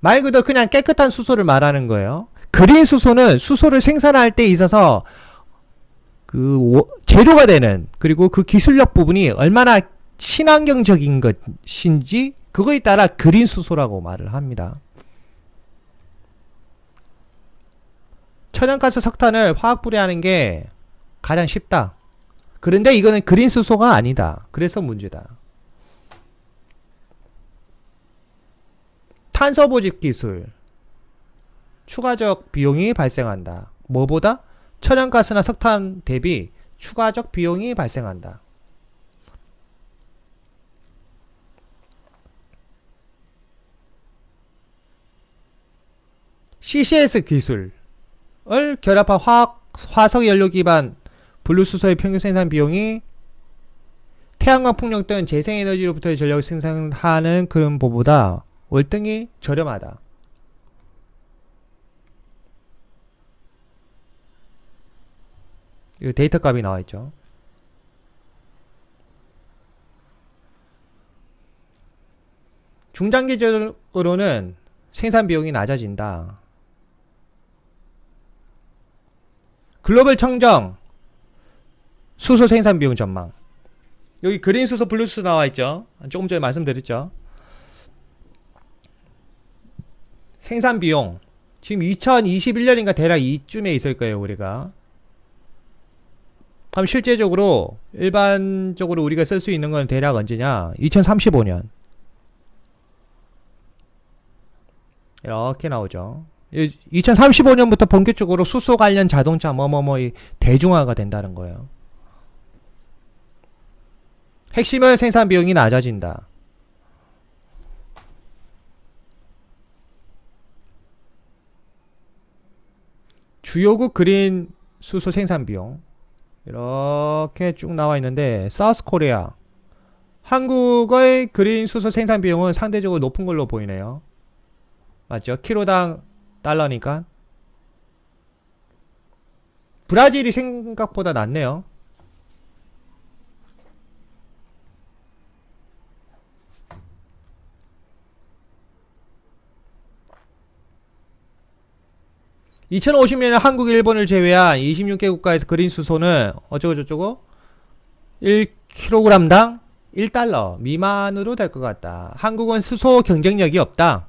말 그대로 그냥 깨끗한 수소를 말하는 거예요. 그린수소는 수소를 생산할 때 있어서 재료가 되는, 그리고 그 기술력 부분이 얼마나 친환경적인 것인지, 그거에 따라 그린수소라고 말을 합니다. 천연가스 석탄을 화학 분해하는 게 가장 쉽다. 그런데 이거는 그린수소가 아니다. 그래서 문제다. 탄소 보집 기술. 추가적 비용이 발생한다. 뭐보다? 천연가스나 석탄 대비 추가적 비용이 발생한다. CCS 기술을 결합한 화석 연료 기반 분류수소의 평균 생산 비용이 태양광 풍력 등 재생에너지로부터의 전력을 생산하는 그런 보보다 월등히 저렴하다. 이 데이터 값이 나와 있죠. 중장기적으로는 생산 비용이 낮아진다. 글로벌 청정 수소 생산 비용 전망. 여기 그린 수소, 블루 수소 나와 있죠. 조금 전에 말씀드렸죠. 생산 비용 지금 2021년인가 대략 이쯤에 있을 거예요, 우리가. 그럼 실제적으로 일반적으로 우리가 쓸 수 있는 건 대략 언제냐? 2035년. 이렇게 나오죠. 2035년부터 본격적으로 수소 관련 자동차 대중화가 된다는 거예요. 핵심은 생산 비용이 낮아진다. 주요국 그린 수소 생산 비용 이렇게 쭉 나와 있는데, 사우스 코리아 한국의 그린 수소 생산 비용은 상대적으로 높은 걸로 보이네요. 맞죠? 키로당 달러니까. 브라질이 생각보다 낮네요. (2050년에) 한국, 일본을 제외한 26개 국가에서 그린 수소는 어쩌고저쩌고 1kg당 1달러 미만으로 될 것 같다. 한국은 수소 경쟁력이 없다.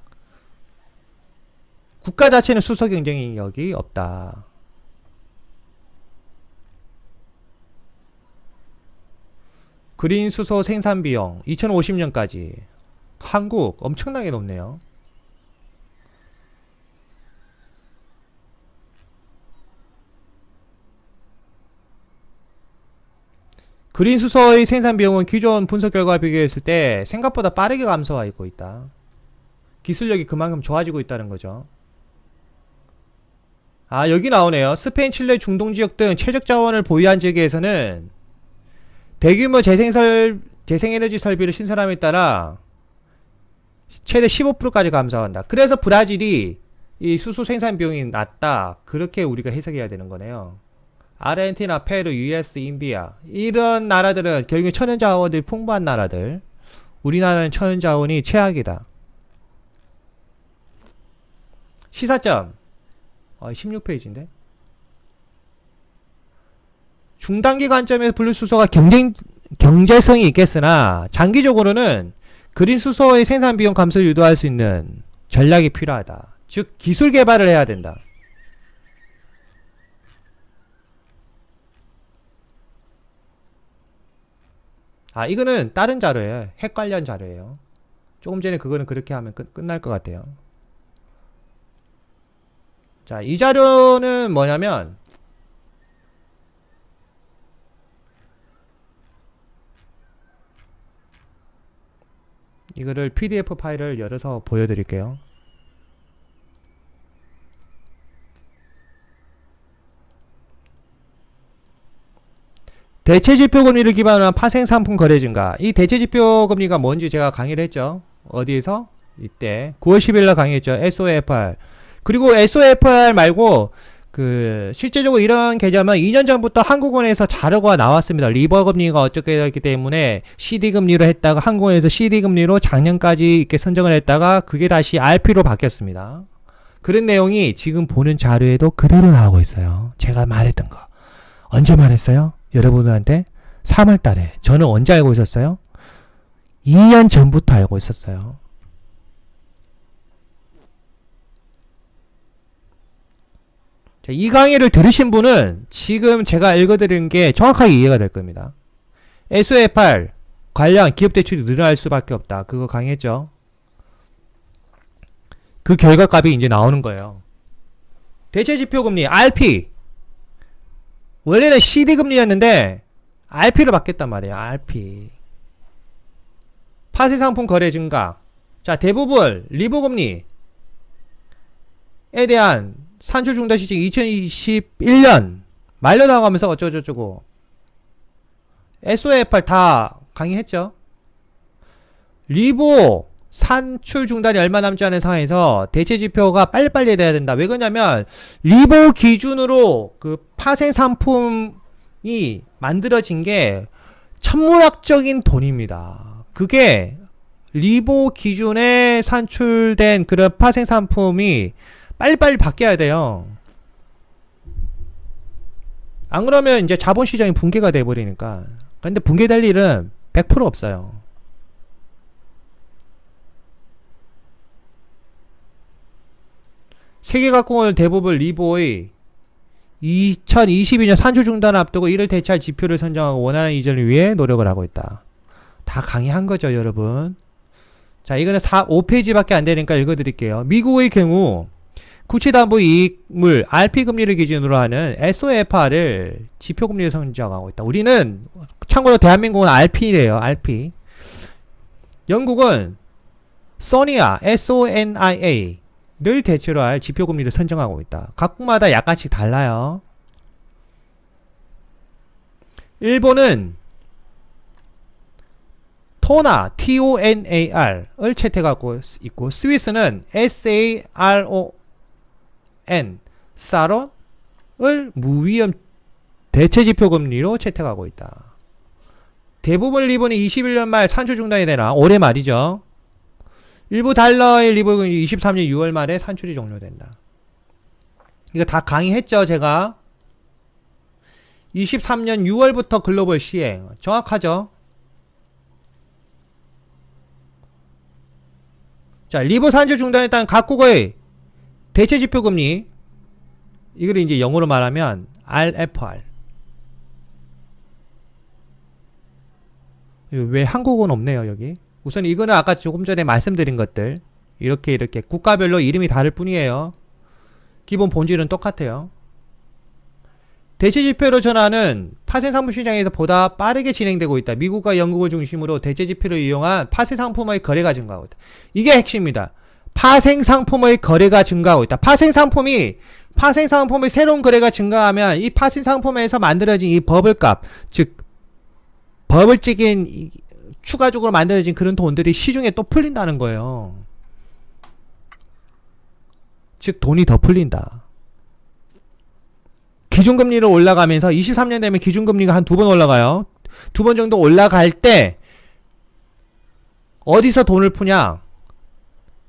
국가 자체는 수소 경쟁력이 없다. 그린 수소 생산 비용 2050년까지 한국 엄청나게 높네요. 그린 수소의 생산 비용은 기존 분석 결과와 비교했을 때 생각보다 빠르게 감소하고 있다. 기술력이 그만큼 좋아지고 있다는 거죠. 아, 여기 나오네요. 스페인, 칠레, 중동 지역 등 최적 자원을 보유한 지역에서는 대규모 재생에너지 설비를 신설함에 따라 최대 15%까지 감소한다. 그래서 브라질이 이 수소 생산 비용이 낮다. 그렇게 우리가 해석해야 되는 거네요. 아르헨티나, 페루, US, 인디아 이런 나라들은 결국 천연자원들이 풍부한 나라들. 우리나라는 천연자원이 최악이다. 시사점 16페이지인데 중단기 관점에서 분리수소가 경제성이 있겠으나 장기적으로는 그린 수소의 생산 비용 감소를 유도할 수 있는 전략이 필요하다. 즉 기술 개발을 해야 된다. 이거는 다른 자료예요. 핵 관련 자료예요. 조금 전에 그거는 그렇게 하면 끝날 것 같아요. 자, 이 자료는 뭐냐면 이거를 PDF 파일을 열어서 보여드릴게요. 대체지표 금리를 기반으로 한 파생상품 거래 증가. 이 대체지표 금리가 뭔지 제가 강의를 했죠. 어디에서? 이때 9월 10일 날 강의했죠. SOFR. 그리고 SOFR 말고 실제적으로 이런 개념은 2년 전부터 한국은행에서 자료가 나왔습니다. 리버 금리가 어떻게 됐기 때문에 CD 금리로 했다가 한국은행에서 CD 금리로 작년까지 이렇게 선정을 했다가 그게 다시 RP로 바뀌었습니다. 그런 내용이 지금 보는 자료에도 그대로 나오고 있어요. 제가 말했던 거. 언제 말했어요? 여러분들한테 3월 달에. 저는 언제 알고 있었어요? 2년 전부터 알고 있었어요. 자, 이 강의를 들으신 분은 지금 제가 읽어드린 게 정확하게 이해가 될 겁니다. SOFR 관련 기업 대출이 늘어날 수밖에 없다. 그거 강의했죠. 그 결과값이 이제 나오는 거예요. 대체지표금리 RP 원래는 CD 금리였는데 RP로 바뀌었단 말이에요. RP. 파생상품 거래 증가. 자, 대부분 리버 금리에 대한 산출 중단 시점 2021년 말려 나가면서 어쩌고저쩌고 SOFR 다 강의했죠. 리보 산출 중단이 얼마 남지 않은 상황에서 대체 지표가 빨리빨리 돼야 된다. 왜 그러냐면 리보 기준으로 그 파생 상품이 만들어진 게 천문학적인 돈입니다. 그게 리보 기준에 산출된 그런 파생 상품이 빨리빨리 바뀌어야 돼요. 안 그러면 이제 자본시장이 붕괴가 돼버리니까. 근데 붕괴될 일은 100% 없어요. 세계각국은 대부분 리보의 2022년 산출 중단을 앞두고 이를 대체할 지표를 선정하고 원하는 이전을 위해 노력을 하고 있다. 다 강의한 거죠, 여러분. 자, 이거는 5페이지밖에 안 되니까 읽어드릴게요. 미국의 경우 구체담보이익물 RP금리를 기준으로 하는 SOFR을 지표금리로 선정하고 있다. 우리는 참고로 대한민국은 RP래요. RP. 영국은 SONIA, SONIA를 대체로 할 지표금리를 선정하고 있다. 각국마다 약간씩 달라요. 일본은 토나, TONAR을 채택하고 있고, 스위스는 SARON, 사론을 무위험 대체지표 금리로 채택하고 있다. 대부분 리본이 21년 말 산출 중단이 되나 올해 말이죠. 일부 달러의 리본은 23년 6월 말에 산출이 종료된다. 이거 다 강의했죠, 제가. 23년 6월부터 글로벌 시행. 정확하죠? 자, 리보 산출 중단에 따른 각국의 대체지표 금리, 이걸 이제 영어로 말하면 RFR. 왜 한국어는 없네요, 여기. 우선 이거는 아까 조금 전에 말씀드린 것들, 이렇게 국가별로 이름이 다를 뿐이에요. 기본 본질은 똑같아요. 대체지표로 전환은 파생상품 시장에서 보다 빠르게 진행되고 있다. 미국과 영국을 중심으로 대체지표를 이용한 파생상품의 거래가 증가하고 있다. 이게 핵심입니다. 파생상품의 거래가 증가하고 있다. 파생상품의 새로운 거래가 증가하면 이 파생상품에서 만들어진 이 버블값, 즉 버블 찍인 추가적으로 만들어진 그런 돈들이 시중에 또 풀린다는 거예요. 즉 돈이 더 풀린다. 기준금리로 올라가면서 23년 되면 기준금리가 한 2번 올라가요. 2번 정도 올라갈 때 어디서 돈을 푸냐?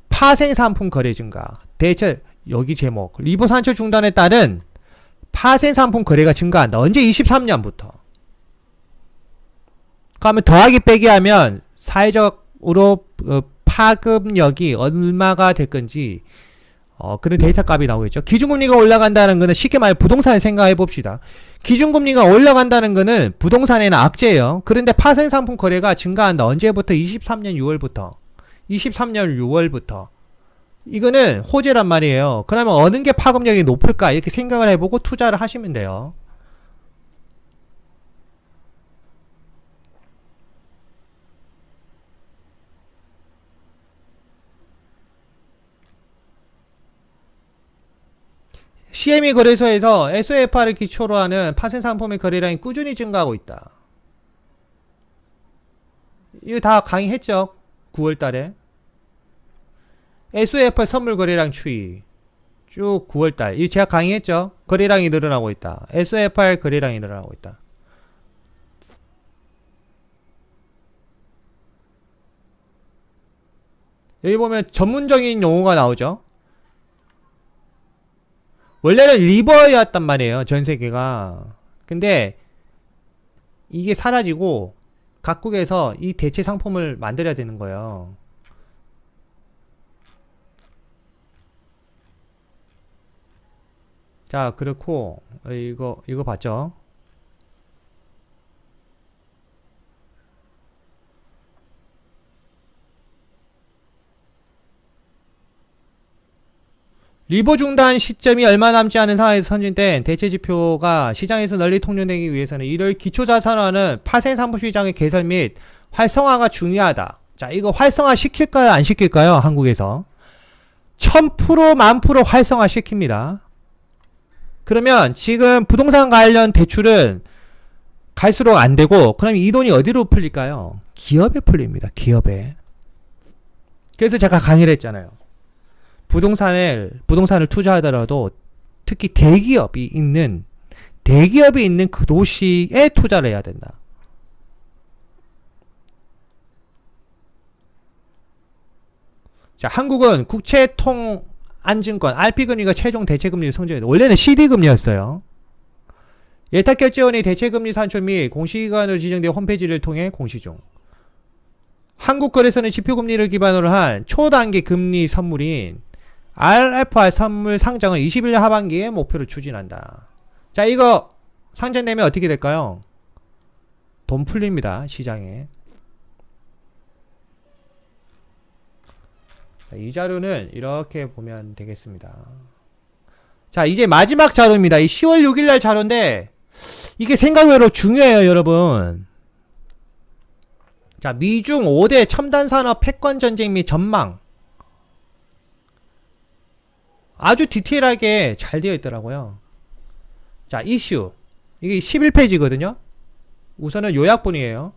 파생상품 거래 증가. 대체 여기 제목 리버 산출 중단에 따른 파생 상품 거래가 증가한다. 언제? 23년부터. 그러면 더하기 빼기 하면 사회적으로 파급력이 얼마가 될 건지 그런 데이터 값이 나오겠죠. 기준금리가 올라간다는 거는 쉽게 말해 부동산을 생각해 봅시다. 기준금리가 올라간다는 거는 부동산에는 악재예요. 그런데 파생상품 거래가 증가한다. 언제부터? 23년 6월부터. 23년 6월부터. 이거는 호재란 말이에요. 그러면 어느 게 파급력이 높을까? 이렇게 생각을 해보고 투자를 하시면 돼요. CME 거래소에서 SOFR을 기초로 하는 파생상품의 거래량이 꾸준히 증가하고 있다. 이거 다 강의했죠? 9월달에. SOFR 선물 거래량 추이. 쭉 9월달. 이거 제가 강의했죠? 거래량이 늘어나고 있다. SOFR 거래량이 늘어나고 있다. 여기 보면 전문적인 용어가 나오죠? 원래는 리버였단 말이에요. 전 세계가. 근데 이게 사라지고 각국에서 이 대체 상품을 만들어야 되는 거예요. 자, 그렇고 이거 봤죠? 리버 중단 시점이 얼마 남지 않은 상황에서 선진된 대체 지표가 시장에서 널리 통용되기 위해서는 이를 기초자산화는 파생상품 시장의 개선 및 활성화가 중요하다. 자, 이거 활성화 시킬까요? 안 시킬까요? 한국에서 1000% 10,000% 활성화 시킵니다. 그러면 지금 부동산 관련 대출은 갈수록 안 되고, 그럼 이 돈이 어디로 풀릴까요? 기업에 풀립니다. 기업에. 그래서 제가 강의를 했잖아요. 부동산을 투자하더라도 특히 대기업이 있는 그 도시에 투자를 해야 된다. 자, 한국은 국채통안증권 RP금리가 최종 대체금리를 선정했다. 원래는 CD금리였어요. 예탁결제원이 대체금리 산출 및 공시기관으로 지정된 홈페이지를 통해 공시 중. 한국거래소는 지표금리를 기반으로 한 초단기 금리 선물인 RFR 선물 상장을 21년 하반기에 목표로 추진한다. 자, 이거 상장되면 어떻게 될까요? 돈 풀립니다. 시장에. 자, 이 자료는 이렇게 보면 되겠습니다. 자, 이제 마지막 자료입니다. 이 10월 6일날 자료인데 이게 생각외로 중요해요, 여러분. 자, 미중 5대 첨단산업 패권전쟁 및 전망. 아주 디테일하게 잘 되어 있더라고요. 자, 이슈. 이게 11페이지거든요. 우선은 요약본이에요.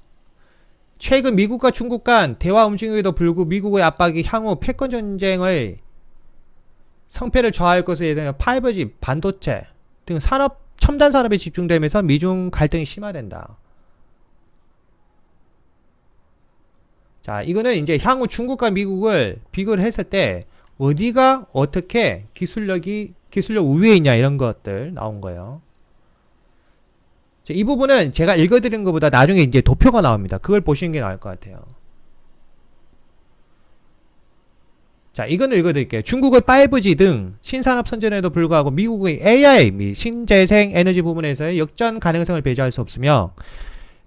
최근 미국과 중국 간 대화 움직임에도 불구하고 미국의 압박이 향후 패권전쟁의 성패를 좌우할 것으로 예상해 5G, 반도체 등 첨단 산업에 집중되면서 미중 갈등이 심화된다. 자, 이거는 이제 향후 중국과 미국을 비교를 했을 때 어디가 어떻게 기술력 우위에 있냐 이런 것들 나온 거예요. 자, 이 부분은 제가 읽어드린 것보다 나중에 이제 도표가 나옵니다. 그걸 보시는 게 나을 것 같아요. 자, 이거는 읽어드릴게요. 중국의 5G 등 신산업 선진에도 불구하고 미국의 AI 및 신재생 에너지 부분에서의 역전 가능성을 배제할 수 없으며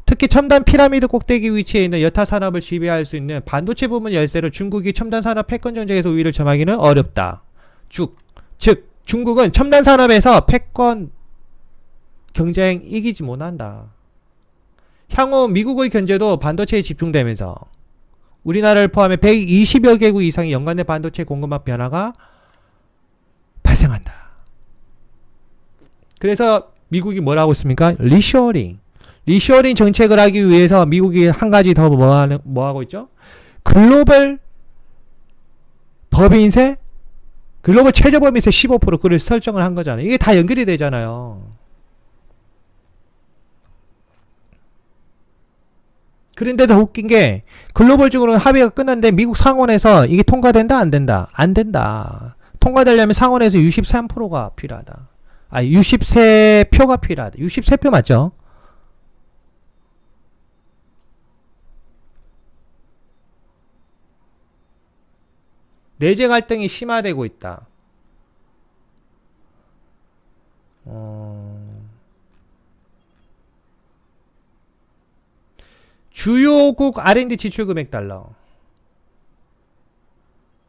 특히 첨단 피라미드 꼭대기 위치에 있는 여타 산업을 지배할 수 있는 반도체 부분 열쇠로 중국이 첨단 산업 패권 전쟁에서 우위를 점하기는 어렵다. 즉 중국은 첨단 산업에서 패권 경쟁 이기지 못한다. 향후 미국의 견제도 반도체에 집중되면서 우리나라를 포함해 120여 개국 이상의 연관된 반도체 공급망 변화가 발생한다. 그래서 미국이 뭐라고 했습니까? 리쇼어링 정책을 하기 위해서 미국이 한 가지 더 뭐 하고 있죠? 글로벌 법인세? 글로벌 최저 법인세 15% 그걸 설정을 한 거잖아요. 이게 다 연결이 되잖아요. 그런데 더 웃긴 게 글로벌적으로는 합의가 끝났는데 미국 상원에서 이게 통과된다 안 된다? 안 된다. 통과되려면 상원에서 63%가 필요하다. 63표가 필요하다. 63표 맞죠? 내재 갈등이 심화되고 있다. 주요국 R&D 지출 금액 달러.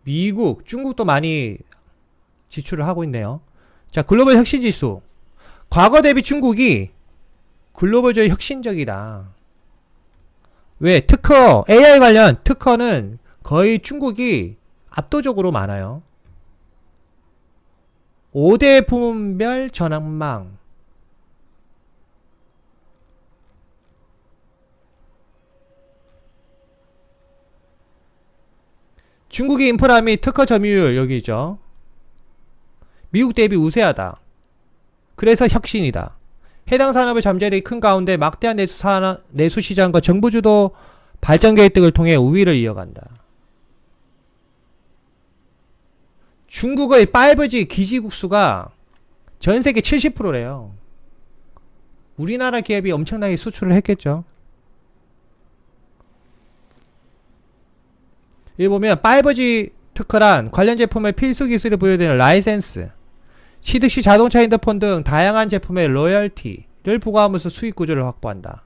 미국, 중국도 많이 지출을 하고 있네요. 자, 글로벌 혁신 지수. 과거 대비 중국이 글로벌적으로 혁신적이다. 왜? 특허, AI 관련 특허는 거의 중국이 압도적으로 많아요. 5대 부문별 전환망. 중국의 인프라 및 특허 점유율 여기죠. 미국 대비 우세하다. 그래서 혁신이다. 해당 산업의 잠재력이 큰 가운데 막대한 내수 시장과 정부 주도 발전 계획 등을 통해 우위를 이어간다. 중국의 5G 기지국 수가 전 세계 70%래요. 우리나라 기업이 엄청나게 수출을 했겠죠. 여기 보면 5G 특허란 관련 제품의 필수 기술이 부여되는 라이센스, 취득시 자동차 핸드폰 등 다양한 제품의 로열티를 부과하면서 수익 구조를 확보한다.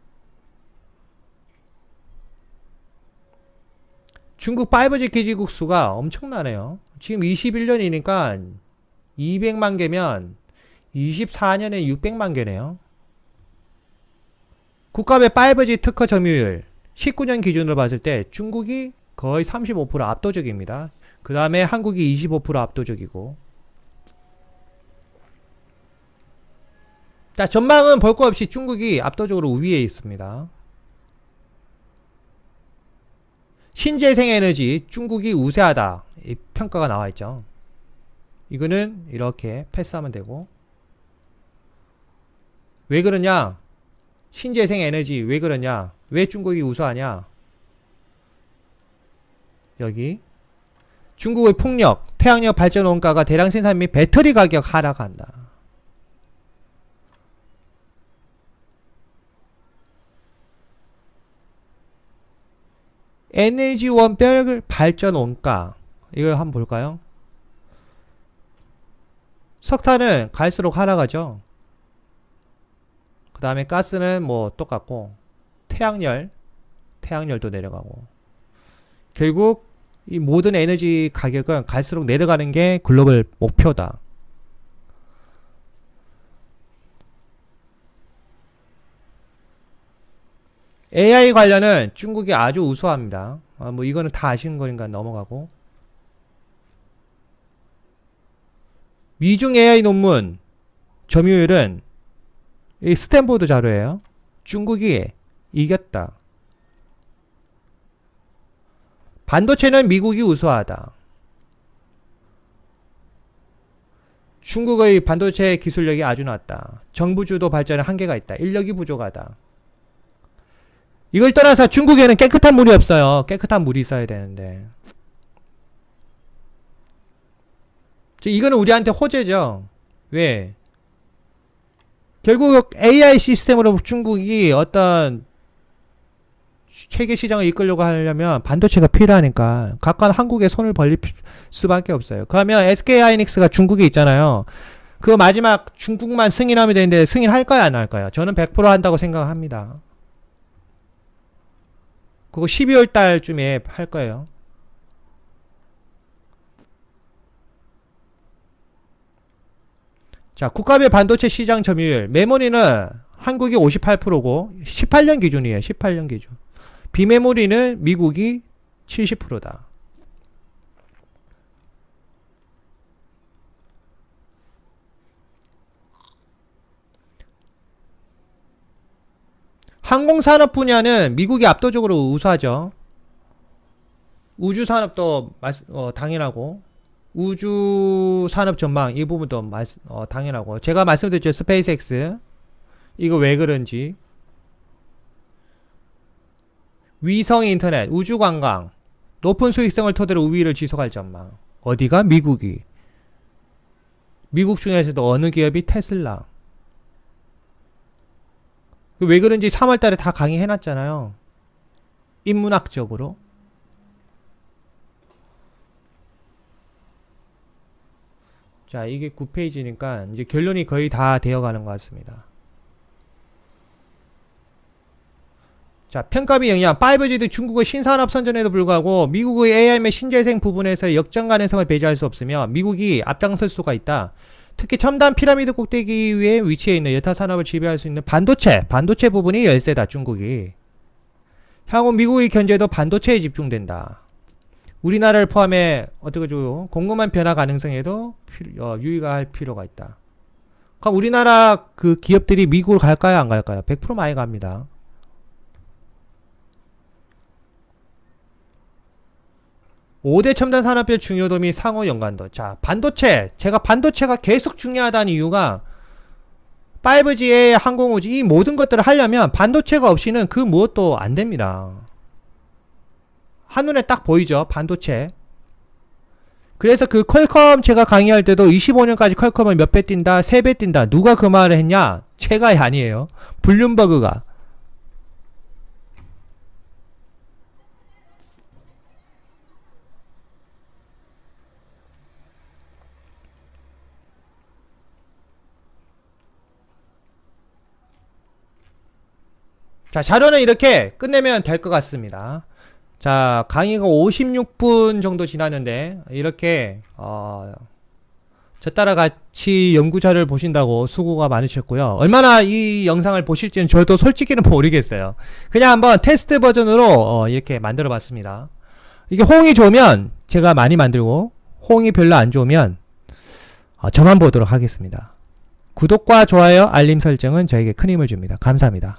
중국 5G 기지국 수가 엄청나네요. 지금 21년이니까 200만 개면 24년에 600만 개네요. 국가별 5G 특허 점유율 19년 기준으로 봤을 때 중국이 거의 35% 압도적입니다. 그 다음에 한국이 25% 압도적이고. 자, 전망은 볼 거 없이 중국이 압도적으로 우위에 있습니다. 신재생에너지 중국이 우세하다. 이 평가가 나와 있죠. 이거는 이렇게 패스하면 되고. 왜 그러냐? 신재생에너지 왜 그러냐? 왜 중국이 우세하냐? 여기 중국의 풍력, 태양력 발전 원가가 대량 생산 및 배터리 가격 하락한다. 에너지원별 발전 원가 이걸 한번 볼까요? 석탄은 갈수록 하락하죠. 그 다음에 가스는 뭐 똑같고 태양열도 내려가고 결국 이 모든 에너지 가격은 갈수록 내려가는 게 글로벌 목표다. AI 관련은 중국이 아주 우수합니다. 뭐 이거는 다 아시는 거니까 넘어가고. 미중 AI 논문 점유율은 이 스탠포드 자료예요. 중국이 이겼다. 반도체는 미국이 우수하다. 중국의 반도체 기술력이 아주 낮다. 정부 주도 발전에 한계가 있다. 인력이 부족하다. 이걸 떠나서 중국에는 깨끗한 물이 없어요. 깨끗한 물이 있어야 되는데. 이거는 우리한테 호재죠. 왜? 결국 AI 시스템으로 중국이 어떤 세계 시장을 이끌려고 하려면 반도체가 필요하니까 각각 한국에 손을 벌릴 수밖에 없어요. 그러면 SK하이닉스가 중국에 있잖아요. 그 마지막 중국만 승인하면 되는데 승인할까요 안 할까요? 저는 100% 한다고 생각합니다. 그거 12월 달쯤에 할 거예요. 자, 국가별 반도체 시장 점유율. 메모리는 한국이 58%고 18년 기준이에요. 18년 기준. 비메모리는 미국이 70%다. 항공산업 분야는 미국이 압도적으로 우수하죠. 우주산업도 당연하고 우주산업 전망 이 부분도 당연하고 제가 말씀드렸죠. 스페이스X 이거 왜 그런지 위성 인터넷, 우주관광 높은 수익성을 토대로 우위를 지속할 전망. 어디가? 미국이. 미국 중에서도 어느 기업이 테슬라. 왜 그런지 3월달에 다 강의해놨잖아요. 인문학적으로. 자, 이게 9페이지니까 이제 결론이 거의 다 되어가는 것 같습니다. 자, 평가비 영향. 5G도 중국의 신산업 선전에도 불구하고 미국의 AI 및 신재생 부분에서 역전 가능성을 배제할 수 없으며 미국이 앞장설 수가 있다. 특히 첨단 피라미드 꼭대기 위에 위치해 있는 여타 산업을 지배할 수 있는 반도체 부분이 열세다. 중국이. 향후 미국의 견제도 반도체에 집중된다. 우리나라를 포함해 어떻게죠? 궁금한 변화 가능성에도 유의할 필요가 있다. 그럼 우리나라 그 기업들이 미국을 갈까요? 안 갈까요? 100% 많이 갑니다. 오대 첨단 산업의 중요도 및 상호 연관도. 자, 반도체. 제가 반도체가 계속 중요하다는 이유가 5G의 항공우주 이 모든 것들을 하려면 반도체가 없이는 그 무엇도 안 됩니다. 한눈에 딱 보이죠? 반도체. 그래서 그 퀄컴 제가 강의할 때도 25년까지 퀄컴을 몇 배 뛴다? 3배 뛴다. 누가 그 말을 했냐? 제가 아니에요. 블룸버그가. 자, 자료는 이렇게 끝내면 될 것 같습니다. 자, 강의가 56분 정도 지났는데 이렇게 저 따라 같이 연구자를 보신다고 수고가 많으셨고요. 얼마나 이 영상을 보실지는 저도 솔직히는 모르겠어요. 그냥 한번 테스트 버전으로 이렇게 만들어 봤습니다. 이게 호응이 좋으면 제가 많이 만들고 호응이 별로 안 좋으면 저만 보도록 하겠습니다. 구독과 좋아요, 알림 설정은 저에게 큰 힘을 줍니다. 감사합니다.